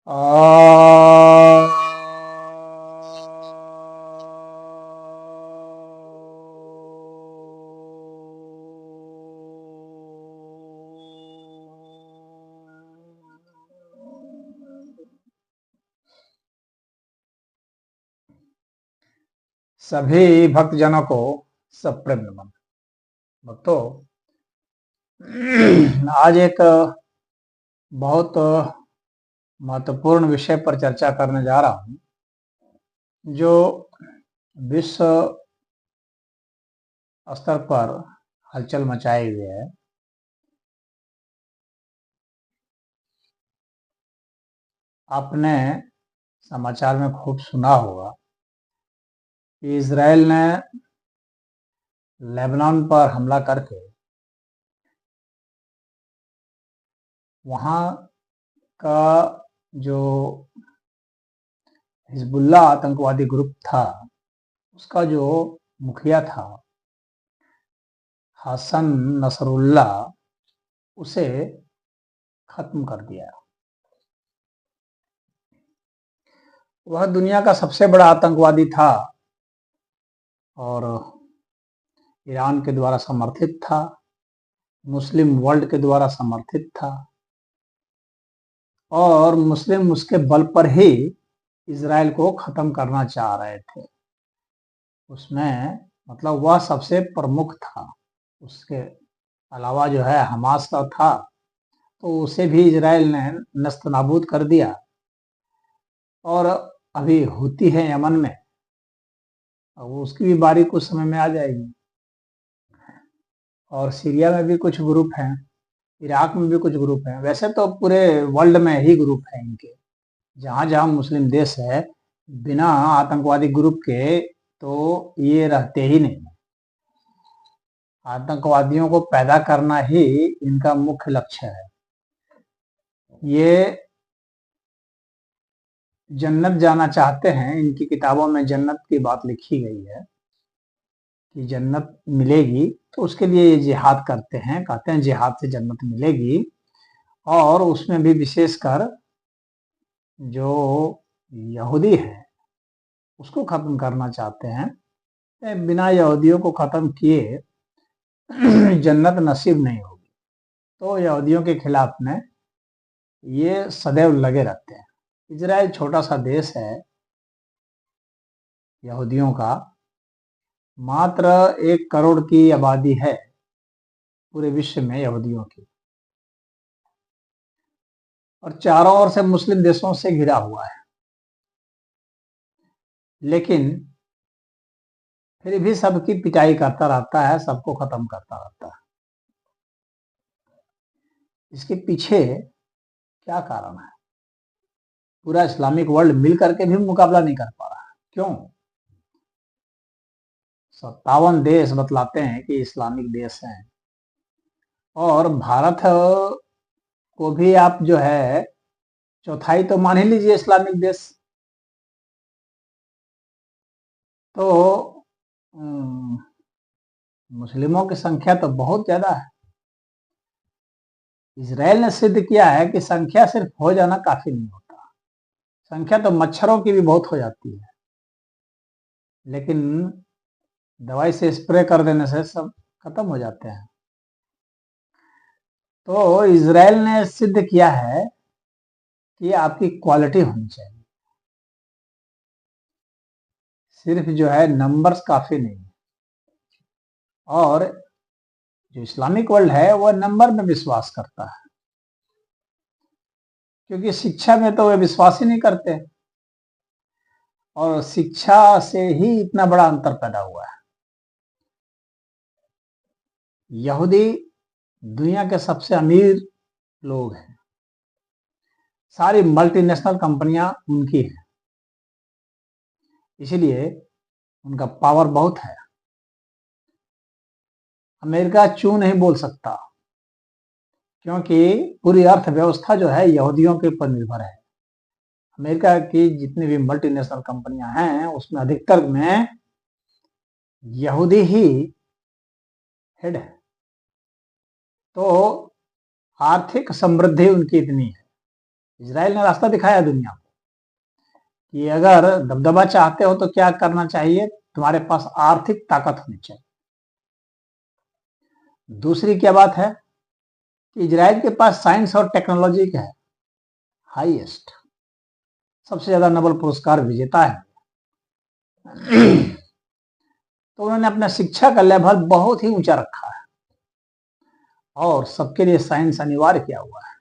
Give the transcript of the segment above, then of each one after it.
आ, सभी भक्तजनों को सप्रेम नमन। भक्तों, आज एक बहुत महत्वपूर्ण विषय पर चर्चा करने जा रहा हूं, जो विश्व स्तर पर हलचल मचाए हुए है। आपने समाचार में खूब सुना होगा कि इजराइल ने लेबनान पर हमला करके वहां का जो हिजबुल्ला आतंकवादी ग्रुप था, उसका जो मुखिया था हसन नसरुल्ला, उसे खत्म कर दिया। वह दुनिया का सबसे बड़ा आतंकवादी था और ईरान के द्वारा समर्थित था, मुस्लिम वर्ल्ड के द्वारा समर्थित था और मुस्लिम उसके बल पर ही इजराइल को खत्म करना चाह रहे थे। उसमें मतलब वह सबसे प्रमुख था। उसके अलावा जो है हमास का था, तो उसे भी इजराइल ने नस्तनाबूद कर दिया। और अभी होती है यमन में, अब उसकी भी बारी कुछ समय में आ जाएगी। और सीरिया में भी कुछ ग्रुप हैं, इराक में भी कुछ ग्रुप हैं। वैसे तो पूरे वर्ल्ड में ही ग्रुप हैं इनके, जहां जहां मुस्लिम देश है, बिना आतंकवादी ग्रुप के तो ये रहते ही नहीं। आतंकवादियों को पैदा करना ही इनका मुख्य लक्ष्य है। ये जन्नत जाना चाहते हैं, इनकी किताबों में जन्नत की बात लिखी गई है कि जन्नत मिलेगी, तो उसके लिए ये जिहाद करते हैं, कहते हैं जिहाद से जन्नत मिलेगी। और उसमें भी विशेषकर जो यहूदी है उसको खत्म करना चाहते हैं। बिना यहूदियों को खत्म किए जन्नत नसीब नहीं होगी, तो यहूदियों के खिलाफ में ये सदैव लगे रहते हैं। इजराइल छोटा सा देश है यहूदियों का, मात्र 1 करोड़ की आबादी है पूरे विश्व में यहूदियों की, और चारों ओर से मुस्लिम देशों से घिरा हुआ है। लेकिन फिर भी सबकी पिटाई करता रहता है, सबको खत्म करता रहता है। इसके पीछे क्या कारण है? पूरा इस्लामिक वर्ल्ड मिल करके भी मुकाबला नहीं कर पा रहा है। क्यों? 57 देश बतलाते हैं कि इस्लामिक देश हैं, और भारत को भी आप जो है चौथाई तो मान ही लीजिए इस्लामिक देश। तो मुस्लिमों की संख्या तो बहुत ज्यादा है। इजराइल ने सिद्ध किया है कि संख्या सिर्फ हो जाना काफी नहीं होता, संख्या तो मच्छरों की भी बहुत हो जाती है, लेकिन दवाई से स्प्रे कर देने से सब खत्म हो जाते हैं। तो इजराइल ने सिद्ध किया है कि आपकी क्वालिटी होनी चाहिए, सिर्फ जो है नंबर्स काफी नहीं। और जो इस्लामिक वर्ल्ड है वह नंबर में विश्वास करता है, क्योंकि शिक्षा में तो वे विश्वास ही नहीं करते, और शिक्षा से ही इतना बड़ा अंतर पैदा हुआ है। यहूदी दुनिया के सबसे अमीर लोग हैं, सारी मल्टीनेशनल कंपनियां उनकी हैं, इसलिए उनका पावर बहुत है। अमेरिका चू नहीं बोल सकता, क्योंकि पूरी अर्थव्यवस्था जो है यहूदियों के ऊपर निर्भर है। अमेरिका की जितनी भी मल्टीनेशनल कंपनियां हैं उसमें अधिकतर में यहूदी ही हेड है। तो आर्थिक समृद्धि उनकी इतनी है, इजराइल ने रास्ता दिखाया दुनिया को कि अगर दबदबा चाहते हो तो क्या करना चाहिए, तुम्हारे पास आर्थिक ताकत होनी चाहिए। दूसरी क्या बात है कि इजराइल के पास साइंस और टेक्नोलॉजी का है हाईएस्ट, सबसे ज्यादा नोबेल पुरस्कार विजेता है। तो उन्होंने अपना शिक्षा का लेवल बहुत ही ऊंचा रखा है और सबके लिए साइंस अनिवार्य किया हुआ है।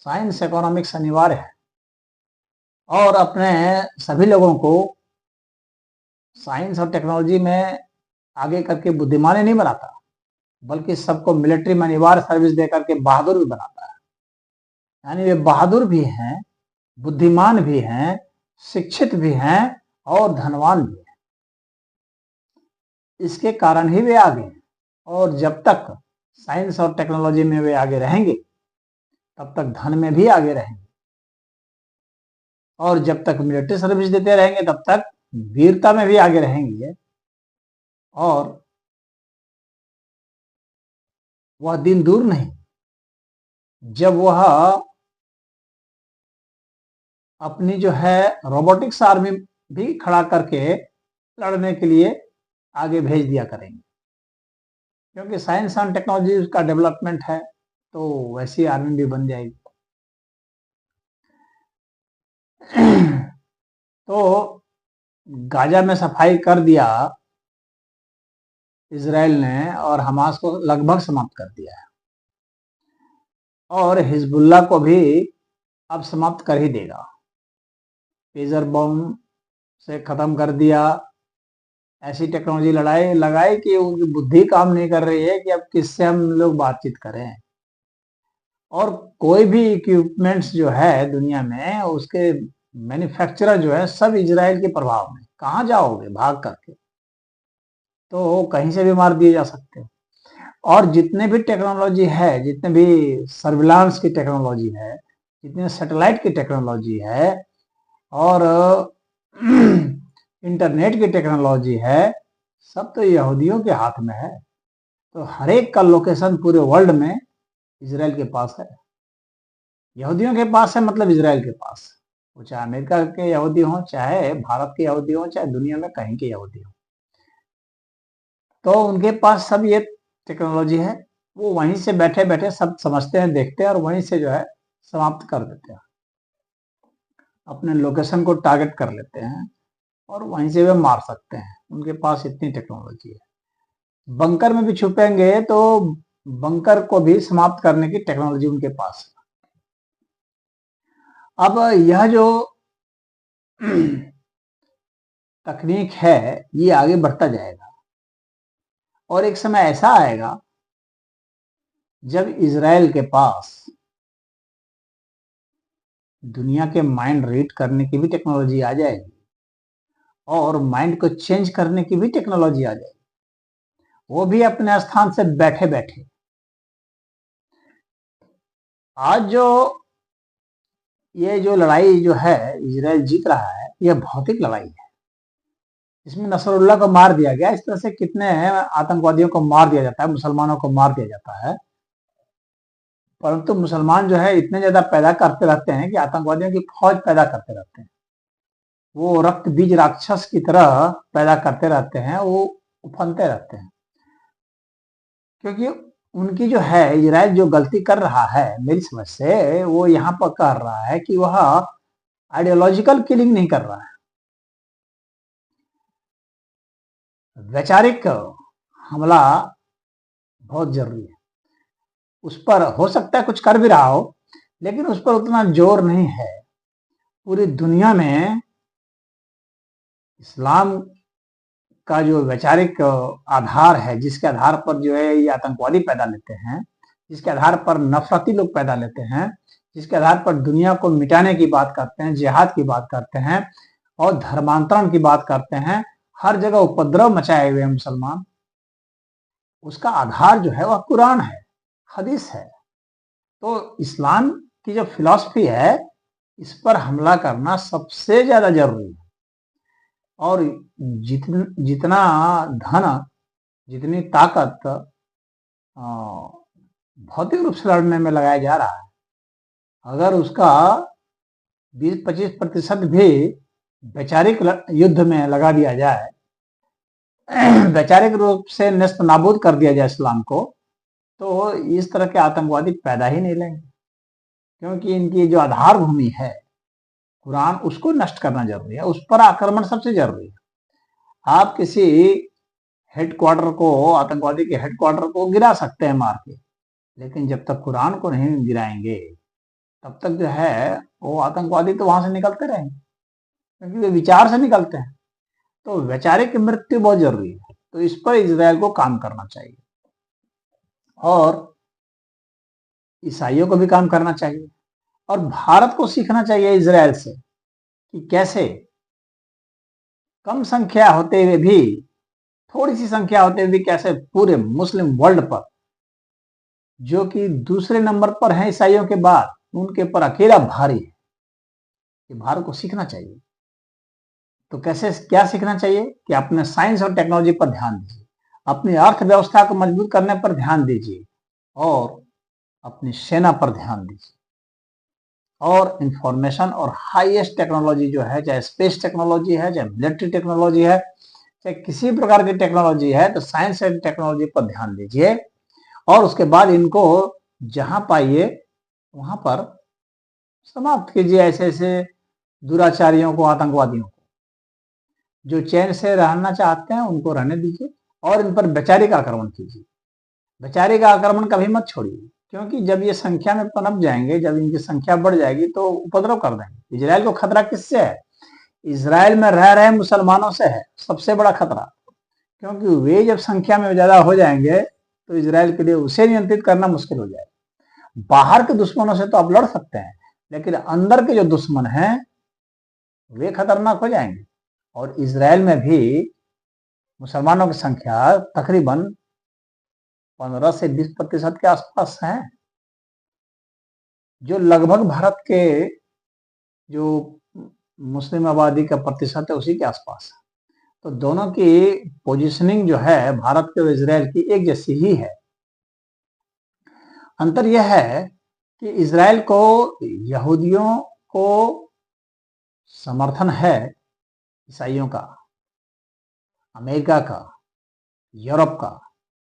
साइंस इकोनॉमिक्स अनिवार्य है और अपने सभी लोगों को साइंस और टेक्नोलॉजी में आगे करके बुद्धिमान नहीं बनाता, बल्कि सबको मिलिट्री में अनिवार्य सर्विस देकर के बहादुर भी बनाता है। यानी वे बहादुर भी हैं, बुद्धिमान भी हैं, शिक्षित भी हैं और धनवान भी हैं। इसके कारण ही वे आगे हैं और जब तक साइंस और टेक्नोलॉजी में वे आगे रहेंगे तब तक धन में भी आगे रहेंगे और जब तक मिलिट्री सर्विस देते रहेंगे तब तक वीरता में भी आगे रहेंगे। और वह दिन दूर नहीं जब वह अपनी जो है रोबोटिक्स आर्मी भी खड़ा करके लड़ने के लिए आगे भेज दिया करेंगे, क्योंकि साइंस एंड टेक्नोलॉजी उसका डेवलपमेंट है तो वैसी आर्मी भी बन जाएगी। तो गाजा में सफाई कर दिया इजराइल ने और हमास को लगभग समाप्त कर दिया है और हिजबुल्ला को भी अब समाप्त कर ही देगा। पेजर बम से खत्म कर दिया, ऐसी टेक्नोलॉजी लड़ाई लगाई कि उनकी बुद्धि काम नहीं कर रही है कि अब किससे हम लोग बातचीत करें। और कोई भी इक्विपमेंट्स जो है दुनिया में उसके मैन्युफैक्चरर जो है सब इजराइल के प्रभाव में। कहाँ जाओगे भाग करके, तो कहीं से भी मार दिए जा सकते हो। और जितने भी टेक्नोलॉजी है, जितने भी सर्विलांस की टेक्नोलॉजी है, जितने सैटेलाइट की टेक्नोलॉजी है और इंटरनेट की टेक्नोलॉजी है, सब तो यहूदियों के हाथ में है। तो हर एक का लोकेशन पूरे वर्ल्ड में इजराइल के पास है। यहूदियों के पास है मतलब इजराइल के पास, वो चाहे अमेरिका के यहूदी हों, चाहे भारत के यहूदी हों, चाहे दुनिया में कहीं के यहूदी हों, तो उनके पास सब ये टेक्नोलॉजी है। वो वहीं से बैठे बैठे सब समझते हैं, देखते हैं और वहीं से जो है समाप्त कर देते हैं, अपने लोकेशन को टारगेट कर लेते हैं और वहीं से वे मार सकते हैं। उनके पास इतनी टेक्नोलॉजी है। बंकर में भी छुपेंगे तो बंकर को भी समाप्त करने की टेक्नोलॉजी उनके पास है। अब यह जो तकनीक है ये आगे बढ़ता जाएगा और एक समय ऐसा आएगा जब इजराइल के पास दुनिया के माइंड रीड करने की भी टेक्नोलॉजी आ जाएगी और माइंड को चेंज करने की भी टेक्नोलॉजी आ जाएगी, वो भी अपने स्थान से बैठे बैठे। आज ये जो लड़ाई जो है इजराइल जीत रहा है, यह भौतिक लड़ाई है। इसमें नसरुल्लाह को मार दिया गया, इस तरह से कितने आतंकवादियों को मार दिया जाता है, मुसलमानों को मार दिया जाता है, परंतु मुसलमान जो है इतने ज्यादा पैदा करते रहते हैं कि आतंकवादियों की फौज पैदा करते रहते हैं। वो रक्त बीज राक्षस की तरह पैदा करते रहते हैं, वो उफनते रहते हैं। क्योंकि उनकी जो है इजराइल जो गलती कर रहा है मेरी समझ से, वो यहाँ पर कर रहा है कि वह आइडियोलॉजिकल किलिंग नहीं कर रहा है, वैचारिक हमला बहुत जरूरी है। उस पर हो सकता है कुछ कर भी रहा हो, लेकिन उस पर उतना जोर नहीं है। पूरी दुनिया में इस्लाम का जो वैचारिक आधार है, जिसके आधार पर जो है ये आतंकवादी पैदा लेते हैं, जिसके आधार पर नफरती लोग पैदा लेते हैं, जिसके आधार पर दुनिया को मिटाने की बात करते हैं, जिहाद की बात करते हैं और धर्मांतरण की बात करते हैं, हर जगह उपद्रव मचाए हुए हैं मुसलमान, उसका आधार जो है वह कुरान है, हदीस है। तो इस्लाम की जो फिलॉसफी है इस पर हमला करना सबसे ज्यादा जरूरी है। और जितना धन, जितनी ताकत भौतिक रूप से लड़ने में लगाया जा रहा है, अगर उसका 20-25% भी वैचारिक युद्ध में लगा दिया जाए, वैचारिक रूप से नष्ट नाबूद कर दिया जाए इस्लाम को, तो इस तरह के आतंकवादी पैदा ही नहीं लेंगे, क्योंकि इनकी जो आधार भूमि है कुरान, उसको नष्ट करना जरूरी है, उस पर आक्रमण सबसे जरूरी है। आप किसी हेडक्वार्टर को, आतंकवादी के हेडक्वार्टर को गिरा सकते हैं मार के, लेकिन जब तक कुरान को नहीं गिराएंगे तब तक जो है वो आतंकवादी तो वहां से निकलते रहेंगे, क्योंकि वे विचार से निकलते हैं। तो वैचारिक मृत्यु बहुत जरूरी है, तो इस पर इजराइल को काम करना चाहिए और ईसाइयों को भी काम करना चाहिए, और भारत को सीखना चाहिए इजराइल से कि कैसे कम संख्या होते हुए भी, थोड़ी सी संख्या होते हुए भी, कैसे पूरे मुस्लिम वर्ल्ड पर, जो कि दूसरे नंबर पर है ईसाइयों के बाद, उनके पर अकेला भारी है, ये भारत को सीखना चाहिए। तो कैसे, क्या सीखना चाहिए कि अपने साइंस और टेक्नोलॉजी पर ध्यान दीजिए, अपनी अर्थव्यवस्था को मजबूत करने पर ध्यान दीजिए, और अपनी सेना पर ध्यान दीजिए, और इंफॉर्मेशन और हाईएस्ट टेक्नोलॉजी जो है, चाहे स्पेस टेक्नोलॉजी है, चाहे मिलिट्री टेक्नोलॉजी है, चाहे किसी प्रकार की टेक्नोलॉजी है, तो साइंस एंड टेक्नोलॉजी पर ध्यान दीजिए, और उसके बाद इनको जहां पाइए वहां पर समाप्त कीजिए, ऐसे ऐसे दुराचारियों को, आतंकवादियों को। जो चैन से रहना चाहते हैं उनको रहने दीजिए, और इन पर वैचारिक आक्रमण कीजिए। वैचारिक आक्रमण कभी मत छोड़िए, क्योंकि जब ये संख्या में पनप जाएंगे, जब इनकी संख्या बढ़ जाएगी तो उपद्रव कर देंगे। इजराइल को खतरा किससे है? इजराइल में रह रहे मुसलमानों से है सबसे बड़ा खतरा, क्योंकि वे जब संख्या में ज्यादा हो जाएंगे तो इजराइल के लिए उसे नियंत्रित करना मुश्किल हो जाएगा। बाहर के दुश्मनों से तो आप लड़ सकते हैं, लेकिन अंदर के जो दुश्मन हैं वे खतरनाक हो जाएंगे। और इजराइल में भी मुसलमानों की संख्या तकरीबन 15 से 20% के आसपास है, जो लगभग भारत के जो मुस्लिम आबादी का प्रतिशत है उसी के आसपास है। तो दोनों की पोजीशनिंग जो है भारत के और इजराइल की एक जैसी ही है। अंतर यह है कि इजराइल को यहूदियों को समर्थन है, ईसाइयों का, अमेरिका का, यूरोप का।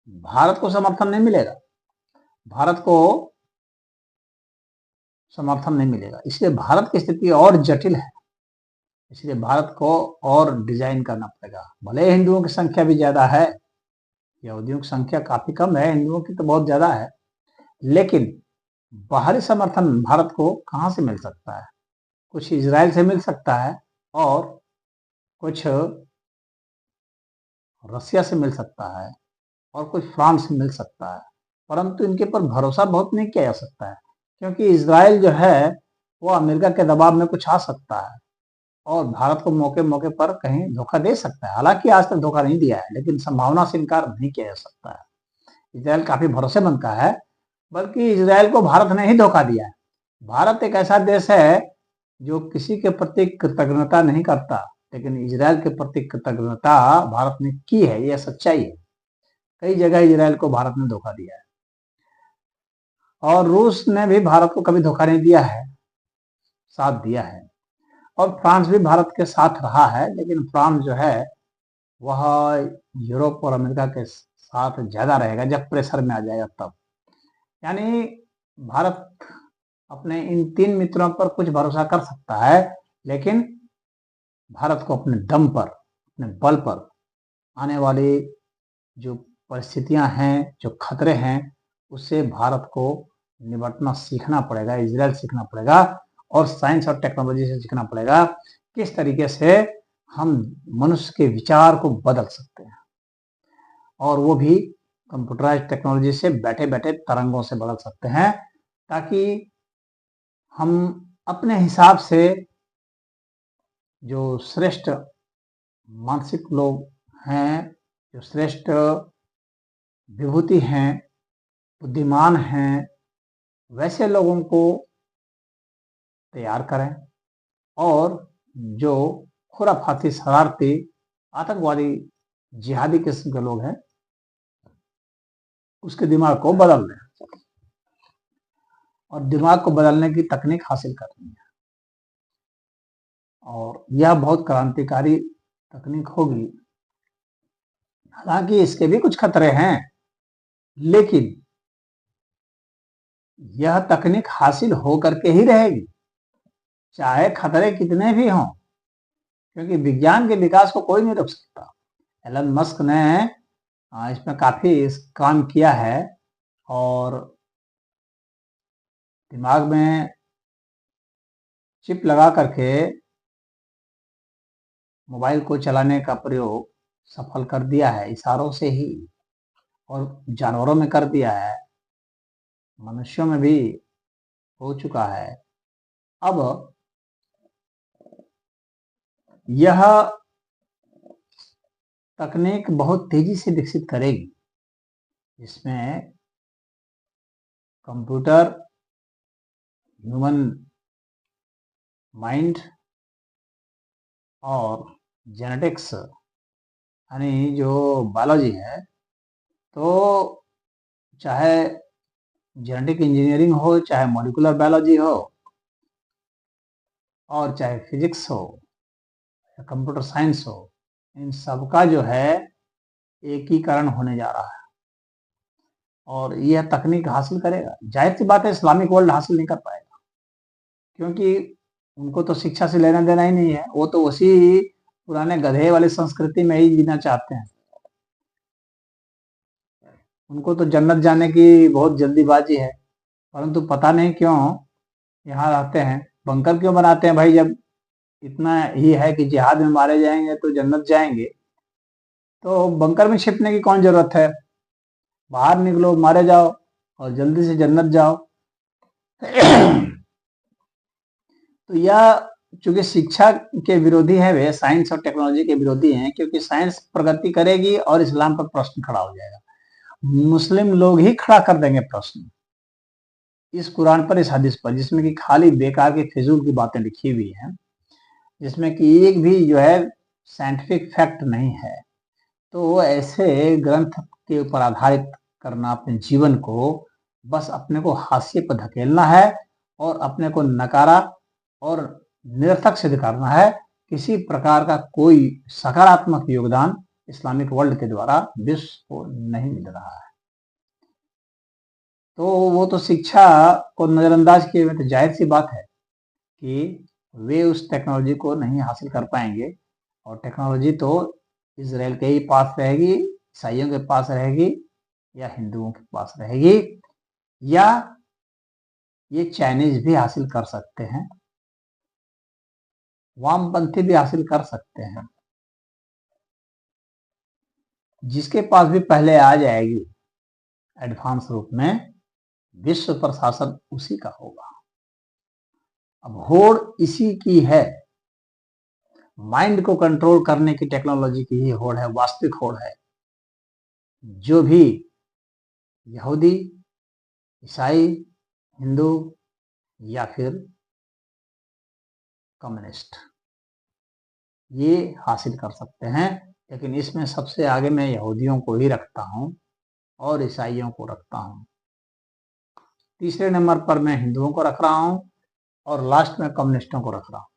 भारत को समर्थन नहीं मिलेगा, भारत को समर्थन नहीं मिलेगा। इसलिए भारत की स्थिति और जटिल है, इसलिए भारत को और डिजाइन करना पड़ेगा। भले हिंदुओं की संख्या भी ज्यादा है, यहूदियों की संख्या काफी कम है, हिंदुओं की तो बहुत ज्यादा है, लेकिन बाहरी समर्थन भारत को कहां से मिल सकता है? कुछ इजराइल से मिल सकता है, और कुछ रसिया से मिल सकता है, और कुछ फ्रांस से मिल सकता है, परंतु इनके पर भरोसा बहुत नहीं किया जा सकता है, क्योंकि इजराइल जो है वो अमेरिका के दबाव में कुछ आ सकता है और भारत को मौके मौके पर कहीं धोखा दे सकता है। हालांकि आज तक धोखा नहीं दिया है, लेकिन संभावना से इनकार नहीं किया जा सकता है। इजराइल काफी भरोसेमंद का है, बल्कि इजराइल को भारत ने ही धोखा दिया है। भारत एक ऐसा देश है जो किसी के प्रति कृतज्ञता नहीं करता, लेकिन इजराइल के प्रति कृतज्ञता भारत ने की है, यह सच्चाई है। कई जगह इजराइल को भारत ने धोखा दिया है, और रूस ने भी भारत को कभी धोखा नहीं दिया है, साथ दिया है। और फ्रांस भी भारत के साथ रहा है, लेकिन फ्रांस जो है वह यूरोप और अमेरिका के साथ ज्यादा रहेगा जब प्रेशर में आ जाएगा तब। यानी भारत अपने इन 3 मित्रों पर कुछ भरोसा कर सकता है, लेकिन भारत को अपने दम पर, अपने बल पर आने वाली जो परिस्थितियां हैं, जो खतरे हैं, उससे भारत को निपटना सीखना पड़ेगा, इजराइल सीखना पड़ेगा, और साइंस और टेक्नोलॉजी से सीखना पड़ेगा किस तरीके से हम मनुष्य के विचार को बदल सकते हैं, और वो भी कंप्यूटराइज टेक्नोलॉजी से बैठे बैठे तरंगों से बदल सकते हैं, ताकि हम अपने हिसाब से जो श्रेष्ठ मानसिक लोग हैं, जो श्रेष्ठ विभूति हैं, बुद्धिमान हैं, वैसे लोगों को तैयार करें, और जो खुराफाती, शरारती, आतंकवादी, जिहादी किस्म के लोग हैं उसके दिमाग को बदल दें। और दिमाग को बदलने की तकनीक हासिल करनी है, और यह बहुत क्रांतिकारी तकनीक होगी। हालांकि इसके भी कुछ खतरे हैं, लेकिन यह तकनीक हासिल हो करके ही रहेगी, चाहे खतरे कितने भी हों, क्योंकि विज्ञान के विकास को कोई नहीं रोक सकता। एलन मस्क ने इसमें काफी काम किया है, और दिमाग में चिप लगा करके मोबाइल को चलाने का प्रयोग सफल कर दिया है, इशारों से ही, और जानवरों में कर दिया है, मनुष्यों में भी हो चुका है। अब यह तकनीक बहुत तेजी से विकसित करेगी, जिसमें कंप्यूटर, ह्यूमन माइंड और जेनेटिक्स यानी जो बायोलॉजी है, तो चाहे जेनेटिक इंजीनियरिंग हो, चाहे मॉलिक्यूलर बायोलॉजी हो, और चाहे फिजिक्स हो या कंप्यूटर साइंस हो, इन सबका जो है एकीकरण होने जा रहा है, और यह तकनीक हासिल करेगा। जाहिर सी बात है इस्लामिक वर्ल्ड हासिल नहीं कर पाएगा, क्योंकि उनको तो शिक्षा से लेना देना ही नहीं है, वो तो उसी पुराने गधे वाली संस्कृति में ही जीना चाहते हैं। उनको तो जन्नत जाने की बहुत जल्दीबाजी है, परंतु पता नहीं क्यों यहाँ रहते हैं। बंकर क्यों बनाते हैं भाई, जब इतना ही है कि जिहाद में मारे जाएंगे तो जन्नत जाएंगे, तो बंकर में छिपने की कौन जरूरत है। बाहर निकलो, मारे जाओ और जल्दी से जन्नत जाओ। तो यह चूंकि शिक्षा के विरोधी है, वे साइंस और टेक्नोलॉजी के विरोधी हैं, क्योंकि साइंस प्रगति करेगी और इस्लाम पर प्रश्न खड़ा हो जाएगा। मुस्लिम लोग ही खड़ा कर देंगे प्रश्न इस कुरान पर, इस हदीस पर, जिसमें कि खाली बेकार की फिजूल की बातें लिखी हुई हैं, जिसमें कि एक भी जो है साइंटिफिक फैक्ट नहीं है। तो ऐसे ग्रंथ के ऊपर आधारित करना अपने जीवन को, बस अपने को हाशिए पर धकेलना है और अपने को नकारा और निरर्थक सिद्ध करना है। किसी प्रकार का कोई सकारात्मक योगदान इस्लामिक वर्ल्ड के द्वारा विश्व को नहीं मिल रहा है। तो वो तो शिक्षा को नजरअंदाज किए हुए, तो जाहिर सी बात है कि वे उस टेक्नोलॉजी को नहीं हासिल कर पाएंगे, और टेक्नोलॉजी तो इजराइल के ही पास रहेगी, ईसाइयों के पास रहेगी, या हिंदुओं के पास रहेगी, या ये चाइनीज भी हासिल कर सकते हैं, वामपंथी भी हासिल कर सकते हैं। जिसके पास भी पहले आ जाएगी एडवांस रूप में, विश्व पर शासन उसी का होगा। अब होड़ इसी की है, माइंड को कंट्रोल करने की टेक्नोलॉजी की ही होड़ है, वास्तविक होड़ है। जो भी यहूदी, ईसाई, हिंदू या फिर कम्युनिस्ट, ये हासिल कर सकते हैं। लेकिन इसमें सबसे आगे मैं यहूदियों को ही रखता हूं और ईसाइयों को रखता हूं। तीसरे नंबर पर मैं हिंदुओं को रख रहा हूं, और लास्ट में कम्युनिस्टों को रख रहा हूं।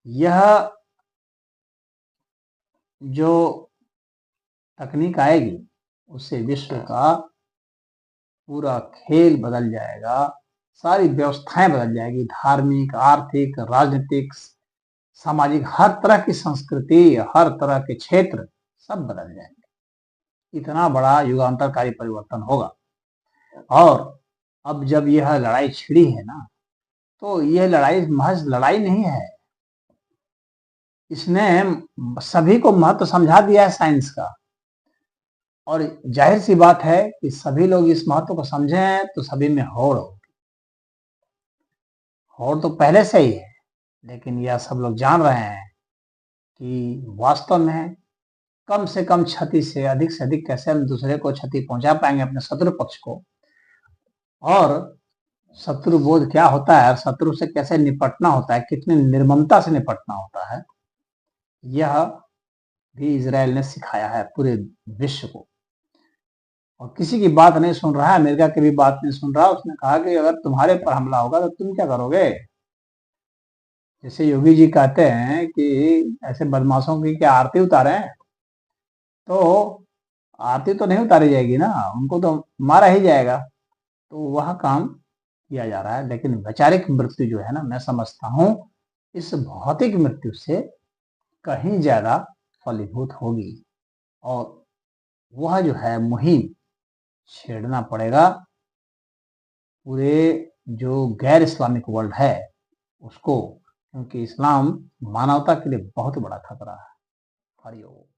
यह जो तकनीक आएगी, उससे विश्व का पूरा खेल बदल जाएगा, सारी व्यवस्थाएं बदल जाएगी, धार्मिक, आर्थिक, राजनीतिक, सामाजिक, हर तरह की संस्कृति, हर तरह के क्षेत्र सब बदल जाएंगे। इतना बड़ा युगांतरकारी परिवर्तन होगा। और अब जब यह लड़ाई छिड़ी है ना, तो यह लड़ाई महज लड़ाई नहीं है, इसने सभी को महत्व समझा दिया है साइंस का। और जाहिर सी बात है कि सभी लोग इस महत्व को समझे हैं, तो सभी में होड़ होगी। होड़ तो पहले से ही है, लेकिन यह सब लोग जान रहे हैं कि वास्तव में कम से कम क्षति से अधिक कैसे हम दूसरे को क्षति पहुंचा पाएंगे, अपने शत्रु पक्ष को। और शत्रु बोध क्या होता है, शत्रु से कैसे निपटना होता है, कितनी निर्ममता से निपटना होता है, यह भी इजराइल ने सिखाया है पूरे विश्व को। और किसी की बात नहीं सुन रहा है, अमेरिका की भी बात नहीं सुन रहा। उसने कहा कि अगर तुम्हारे पर हमला होगा तो तुम क्या करोगे? जैसे योगी जी कहते हैं कि ऐसे बदमाशों की क्या आरती उतारें, तो आरती तो नहीं उतारी जाएगी ना, उनको तो मारा ही जाएगा। तो वह काम किया जा रहा है। लेकिन वैचारिक मृत्यु जो है ना, मैं समझता हूँ इस भौतिक मृत्यु से कहीं ज्यादा फलीभूत होगी। और वह जो है मुहिम छेड़ना पड़ेगा पूरे जो गैर इस्लामिक वर्ल्ड है उसको, क्योंकि इस्लाम मानवता के लिए बहुत बड़ा खतरा है। हरिओम।